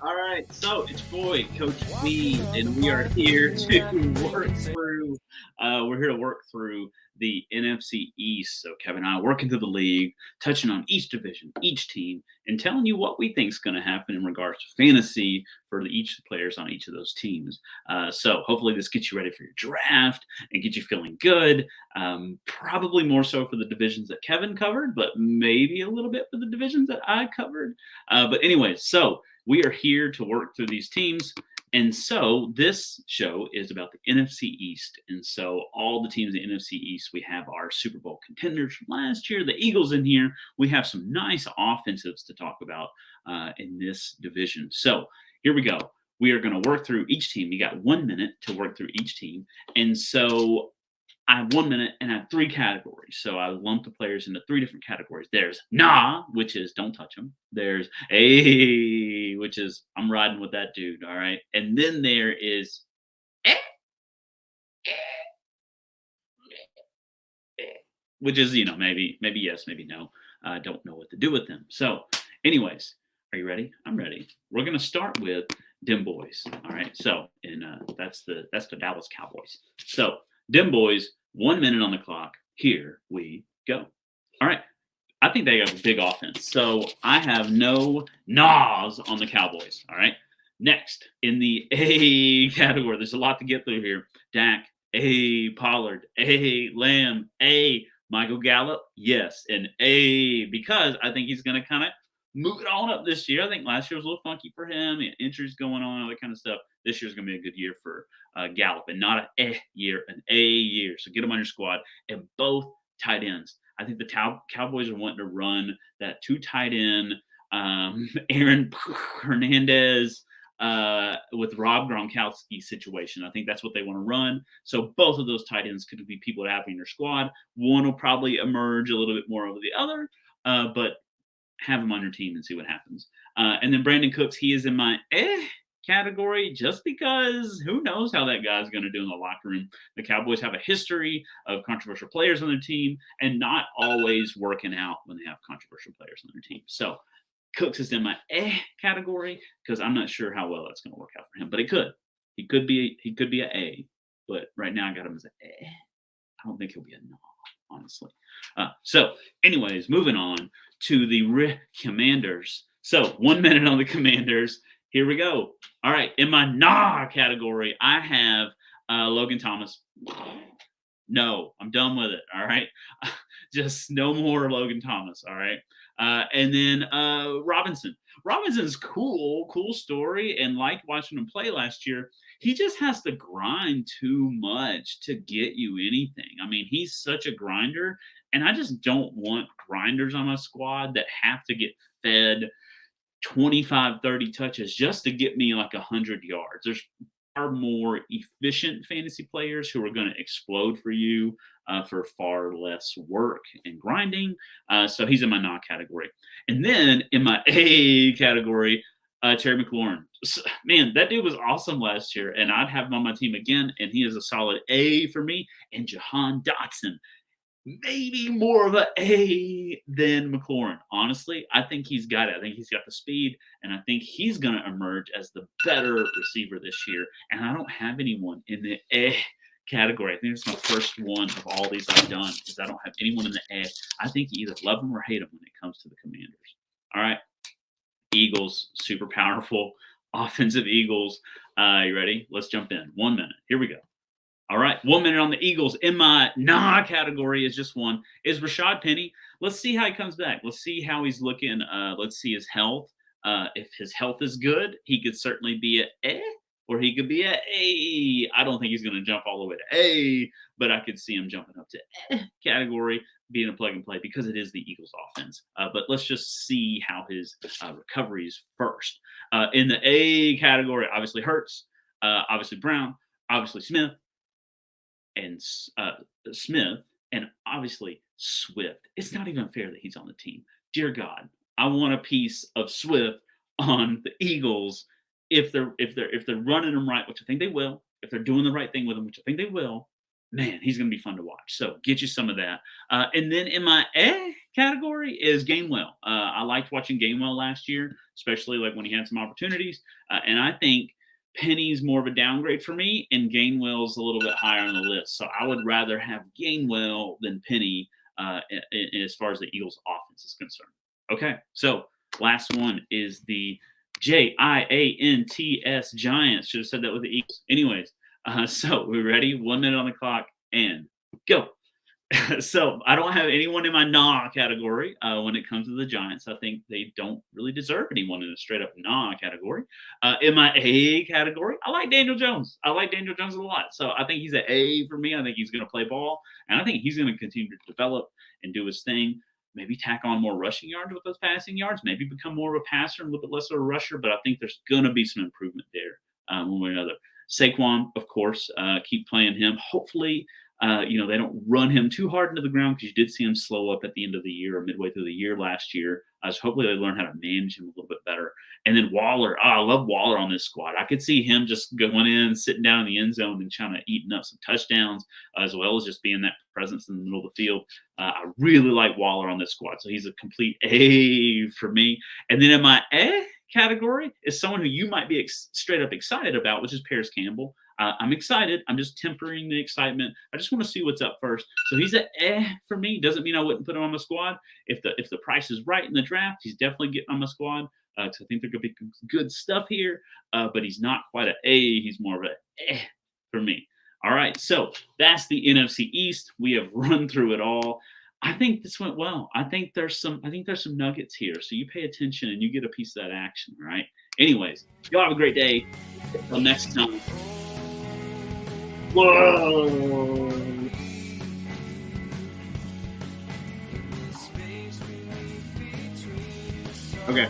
All right. So it's boy, Coach Veee, and we are here to work through. We're here to work through the NFC East. So Kevin and I are working through the league, touching on each division, each team, and telling you what we think is going to happen in regards to fantasy for each players on each of those teams. So hopefully this gets you ready for your draft and get you feeling good. Probably more so for the divisions that Kevin covered, but maybe a little bit for the divisions that I covered. But anyways, so we are here to work through these teams. And so this show is about the NFC East. And so all the teams in the NFC East, we have our Super Bowl contenders from last year, the Eagles in here. We have some nice offensives to talk about in this division. So here we go. We are going to work through each team. You got 1 minute to work through each team. And so I have 1 minute and I have three categories. So I lumped the players into three different categories. There's nah, which is don't touch them. There's a, which is I'm riding with that dude. All right. And then there is eh, eh, eh, which is, maybe yes, maybe no. I don't know what to do with them. So, anyways, are you ready? I'm ready. We're gonna start with Dim Boys. All right. So, and that's the Dallas Cowboys. So Dim Boys, 1 minute on the clock. Here we go. All right. I think they have a big offense. So I have no naws on the Cowboys. All right. Next, in the A category, there's a lot to get through here. Dak, A. Pollard, A. Lamb, A. Michael Gallup, yes, and A. Because I think he's going to kind of move it on up this year. I think last year was a little funky for him. He had injuries going on, all that kind of stuff. This year's going to be a good year for Gallup, and not an year, an A year. So get him on your squad, and both tight ends. I think the Cowboys are wanting to run that two tight end, Aaron Hernandez with Rob Gronkowski situation. I think that's what they want to run. So both of those tight ends could be people to have in your squad. One will probably emerge a little bit more over the other, but have him on your team and see what happens. And then Brandon Cooks, he is in my category just because who knows how that guy's going to do in the locker room. The Cowboys have a history of controversial players on their team and not always working out when they have controversial players on their team. So Cooks is in my category because I'm not sure how well that's going to work out for him, but it could. He could be an A, but right now I got him as an A. I don't think he'll be a no, honestly. So, anyways, moving on to the Commanders. So, 1 minute on the Commanders. Here we go. All right, in my nah category, I have Logan Thomas. No, I'm done with it. All right, just no more Logan Thomas. All right, and then Robinson. Robinson's cool story, and liked watching him play last year. He just has to grind too much to get you anything. I mean, he's such a grinder, and I just don't want grinders on my squad that have to get fed 25, 30 touches just to get me like 100 yards. There's far more efficient fantasy players who are going to explode for you for far less work and grinding. So he's in my nah category. And then in my A category, Terry McLaurin. Man, that dude was awesome last year, and I'd have him on my team again, and he is a solid A for me. And Jahan Dotson, maybe more of A than McLaurin. Honestly, I think he's got it. I think he's got the speed, and I think he's going to emerge as the better receiver this year. And I don't have anyone in the A category. I think it's my first one of all these I've done is I don't have anyone in the A. I think you either love them or hate them when it comes to the Commanders. All right. Eagles, super powerful offensive Eagles. You ready? Let's jump in. 1 minute. Here we go. All right, 1 minute on the Eagles. In my nah category is just one, is Rashad Penny. Let's see how he comes back. Let's see how he's looking. Let's see his health. If his health is good, he could certainly be a or he could be a. I don't think he's going to jump all the way to A, but I could see him jumping up to category, being a plug and play because it is the Eagles offense. But let's just see how his recovery is first. In the A category, obviously Hurts, obviously Brown, obviously Smith, and obviously Swift. It's not even fair that he's on the team. Dear God, I want a piece of Swift on the Eagles if they're running them right, which I think they will. If they're doing the right thing with him, which I think they will, man, he's going to be fun to watch. So get you some of that. And then in my category is Gainwell. I liked watching Gainwell last year, especially like when he had some opportunities. And I think Penny's more of a downgrade for me, and Gainwell's a little bit higher on the list. So I would rather have Gainwell than Penny as far as the Eagles' offense is concerned. Okay, so last one is the Giants. Giants. Should have said that with the Eagles. Anyways, so we're ready. 1 minute on the clock and go. So I don't have anyone in my nah category when it comes to the Giants. I think they don't really deserve anyone in a straight up nah category. In my A category, I like Daniel Jones. I like Daniel Jones a lot. So I think he's an A for me. I think he's going to play ball, and I think he's going to continue to develop and do his thing. Maybe tack on more rushing yards with those passing yards. Maybe become more of a passer and a little bit less of a rusher. But I think there's going to be some improvement there one way or another. Saquon, of course, keep playing him. Hopefully, they don't run him too hard into the ground, because you did see him slow up at the end of the year or midway through the year last year. So hopefully they learn how to manage him a little bit better. And then Waller, I love Waller on this squad. I could see him just going in, sitting down in the end zone and trying to eating up some touchdowns, as well as just being that presence in the middle of the field. I really like Waller on this squad. So he's a complete A for me. And then in my category is someone who you might be straight up excited about, which is Paris Campbell. I'm excited. I'm just tempering the excitement. I just want to see what's up first. So he's a for me. Doesn't mean I wouldn't put him on my squad. If the price is right in the draft, he's definitely getting on my squad. Because I think there could be good stuff here. But he's not quite an A. He's more of a for me. All right. So that's the NFC East. We have run through it all. I think this went well. I think there's some nuggets here. So you pay attention and you get a piece of that action. All right. Anyways, y'all have a great day. Until next time. Whoa. Okay.